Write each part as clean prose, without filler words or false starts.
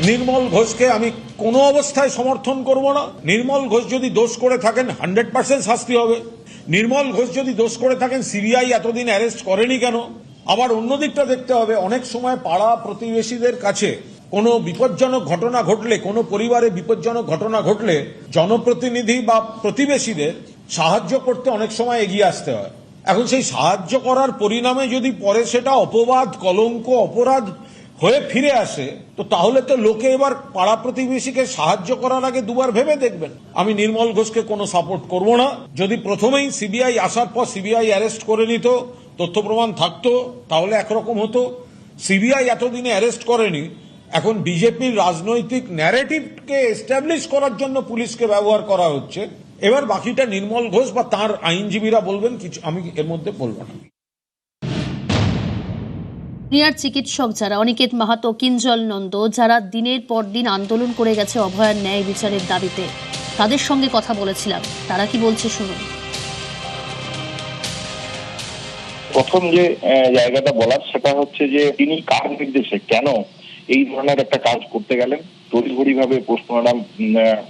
নির্মল ঘোষকে আমি কোনো অবস্থায় সমর্থন করব না। নির্মল ঘোষ যদি দোষ করে থাকেন 100% শাস্তি হবে। নির্মল ঘোষ যদি দোষ করে থাকেন সিবিআই এতদিন অ্যারেস্ট করেনি কেন? আবার অন্য দিকটা দেখতে হবে, অনেক সময় পাড়া প্রতিবেশীদের কাছে কোনো বিপজ্জনক ঘটনা ঘটলে, কোনো পরিবারে বিপজ্জনক ঘটনা ঘটলে জনপ্রতিনিধি বা প্রতিবেশীদের সাহায্য করতে অনেক সময় এগিয়ে আসতে হয়। এখন সেই সাহায্য করার পরিণামে যদি পরে সেটা অপবাদ, কলঙ্ক, অপরাধ হয়ে ফিরে আসে, তো তাহলে তো লোকে এবার পাড়া প্রতিবেশীকে সাহায্য করার আগে দুবার ভেবে দেখবেন। আমি নির্মল ঘোষকে কোনো সাপোর্ট করব না। যদি প্রথমেই সিবিআই আসার পর সিবিআই অ্যারেস্ট করে নিত, তথ্য প্রমাণ থাকতো, তাহলে একরকম হতো। সিবিআই এতদিনে অ্যারেস্ট করেনি, এখন বিজেপির রাজনৈতিক ন্যারেটিভকে এস্টাবলিশ করার জন্য পুলিশকে ব্যবহার করা হচ্ছে। এবার বাকিটা নির্মল ঘোষ বা তার আইনজীবীরা বলবেন, কিছু আমি এর মধ্যে বলবো না। সিনিয়র চিকিৎসক যারা অনিকেত মাহাতো, কিঞ্জল নন্দ, যারা দিনের পর দিন আন্দোলন করে গেছে অভয়ার ন্যায় বিচারের দাবিতে, তাদের সঙ্গে কথা বলেছিলাম। তারা কি বলছে শুনুন। প্রথম যে জায়গাটা বলার সেটা হচ্ছে যে তিনি কার নির্দেশে কেন এই ধরনের একটা কাজ করতে গেলেন, তড়িঘড়ি ভাবে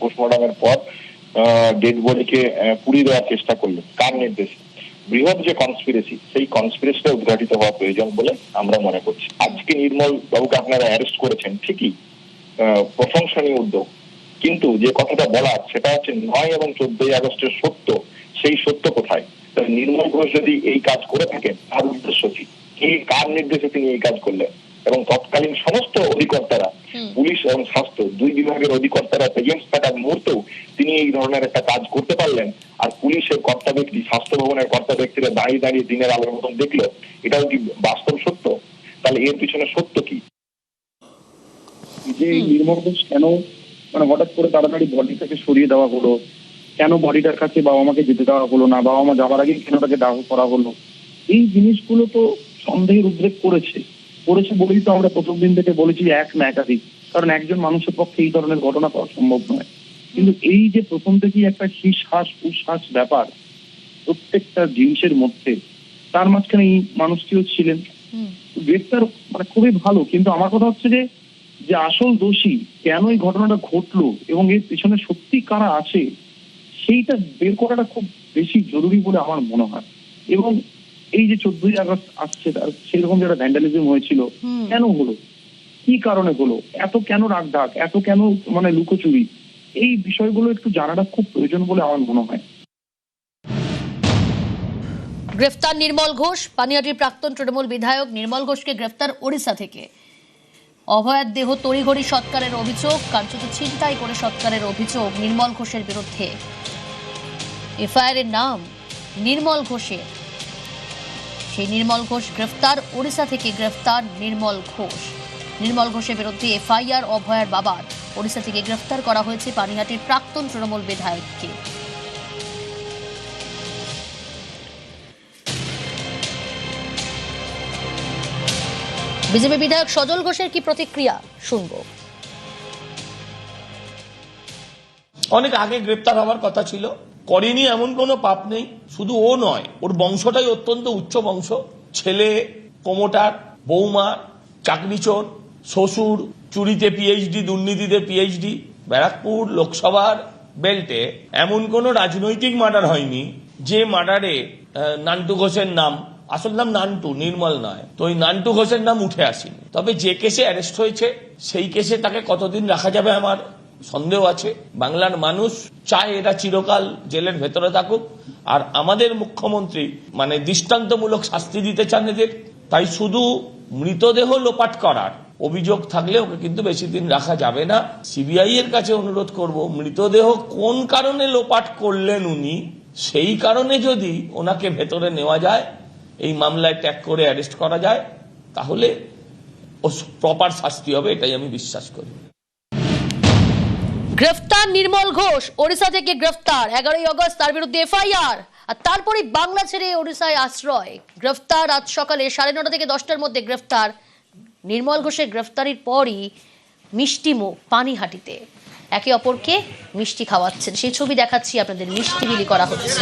পোস্টমর্টমের পর ডেড বডিকে পুড়িয়ে দেওয়ার চেষ্টা করলেন, কার নির্দেশে? বৃহৎ যে কনস্পিরেসি, সেই কনস্পিরেসিটা উদ্ঘাটিত হওয়া প্রয়োজন বলে আমরা মনে করছি। আজকে নির্মল বাবুকে আপনারা অ্যারেস্ট করেছেন, ঠিকই, প্রশংসনীয় উদ্যোগ, কিন্তু যে কথাটা বলার সেটা হচ্ছে 9 এবং 14 আগস্টের সত্য, সেই সত্য কোথায়? নির্মল ঘোষ যদি এই কাজ করে থাকেন, তার উদ্দেশ্য কি, কার নির্দেশে তিনি এই কাজ করলেন? এবং তৎকালীন সমস্ত অধিকর্তারা, পুলিশ এবং স্বাস্থ্য, দুই বিভাগের অধিকর্তারা প্রেজেন্স থাকার মুহূর্তেও তিনি এই ধরনের একটা কাজ করতে পারলেন, আর পুলিশের কর্তা ব্যক্তি, স্বাস্থ্য ভবনের কর্তা ব্যক্তিরা দাঁড়িয়ে দাঁড়িয়ে দিনের আলোর মতন দেখলো, এটাও কি বাস্তব সত্য? তাহলে এর পিছনে সত্য কি? যে নির্মল ঘোষ কেন হঠাৎ করে তাড়াতাড়ি বডি থেকে সরিয়ে দেওয়া হলো, কেন বডিটার কাছে বাবা মাকে যেতে দেওয়া হলো না, বাবা মা যাওয়ার আগে কেন তাকে দাহ করা হলো, এই জিনিসগুলো তো সন্দেহের উদ্রেক করেছে বলেই তো আমরা প্রথম দিন থেকে বলেছি এক না একাধিক, কারণ একজন মানুষের পক্ষে এই ধরনের ঘটনা পাওয়া সম্ভব নয়। কিন্তু এই যে প্রথম থেকেই একটা হিসহাস উচ্ছ্বাস ব্যাপার প্রত্যেকটা জিনিসের মধ্যে, তার মাঝখানে এই মানুষটিও ছিলেন। গ্রেফতার খুবই ভালো, কিন্তু আমার কথা হচ্ছে যে আসল দোষী কেন এই ঘটনাটা ঘটলো এবং এর পিছনে সত্যি কারা আছে, সেইটা বের করাটা খুব বেশি জরুরি বলে আমার মনে হয়। এবং এই যে 14ই আগস্ট আসছে, সেরকম যারা ভ্যান্ডালিজম হয়েছিল, কেন হলো, কি কারণে হলো, এত কেন রাগঢাক, এত কেন লুকোচুরি, এই বিষয়গুলো একটু জানাটা খুব প্রয়োজন বলে আমার মনে হয়। গ্রেফতার নির্মল ঘোষ। পানিহাটির প্রাক্তন তৃণমূল বিধায়ক নির্মল ঘোষকে গ্রেফতার ওড়িশা থেকে। অভয়ার দেহ তড়িঘড়ি সৎকারের অভিযোগ, কার্যত ছিনতাই করে সৎকারের অভিযোগ নির্মল ঘোষের বিরুদ্ধে। এফআইআর এর নাম নির্মল ঘোষের। সেই নির্মল ঘোষ গ্রেফতার, ওড়িশা থেকে গ্রেফতার নির্মল ঘোষ। নির্মল ঘোষের বিরুদ্ধে এফআইআর, অভয়ার বাবার। ওড়িশা থেকে গ্রেফতার করা হয়েছে পানিহাটির প্রাক্তন তৃণমূল বিধায়ককে। বিজেপি বিধায়ক সজল ঘোষের কি প্রতিক্রিয়া শুনবো। অনেক আগে গ্রেপ্তার হওয়ার কথা ছিল, করেনি এমন কোনো পাপ নেই। শুধু ও নয়, ওর বংশটাই অত্যন্ত উচ্চ বংশ। ছেলে প্রমোটার, বৌমা চাকরিচোর, শ্বশুর চুরিতে পিএইচডি, দুর্নীতিতে পিএইচডি। ব্যারাকপুর লোকসভার বেল্টে এমন কোন রাজনৈতিক মার্ডার হয়নি যে মার্ডারে নান্টু ঘোষের নাম, আসল নাম নান্টু, নির্মল নয়, তো ওই নান্টু ঘোষের নাম উঠে আসেনি। তবে যে কেসে অ্যারেস্ট হয়েছে সেই কেসে তাকে কতদিন রাখা যাবে আমার সন্দেহ আছে। বাংলার মানুষ চায় এরা চিরকাল জেলের ভেতরে থাকুক, আর আমাদের মুখ্যমন্ত্রী দৃষ্টান্তমূলক শাস্তি দিতে চান এদের। তাই শুধু মৃতদেহ লোপাট করার অভিযোগ থাকলে ওকে কিন্তু বেশি দিন রাখা যাবে না। সিবিআই এর কাছে অনুরোধ করব, মৃতদেহ কোন কারণে লোপাট করলেন উনি, সেই কারণে যদি ওনাকে ভেতরে নেওয়া যায়, এই মামলায় ট্যাগ করে অ্যারেস্ট করা যায়, তাহলে ও প্রপার শাস্তি হবে, এটাই আমি বিশ্বাস করি। গ্রেফতার নির্মল ঘোষ, ওড়িশা থেকে গ্রেফতার। 11ই আগস্ট তার বিরুদ্ধে এফআইআর, আর তারপরে বাংলা ছেড়ে ওড়িশায় আশ্রয়। গ্রেফতার আজ সকালে 9:30 থেকে 10টার মধ্যে গ্রেফতার। নির্মল ঘোষের গ্রেফতারির পরই মিষ্টি মুখ পানিহাটিতে, একে অপরকে মিষ্টি খাওয়াচ্ছেন, সেই ছবি দেখাচ্ছি আপনাদের। মিষ্টি বিলি করা হচ্ছে।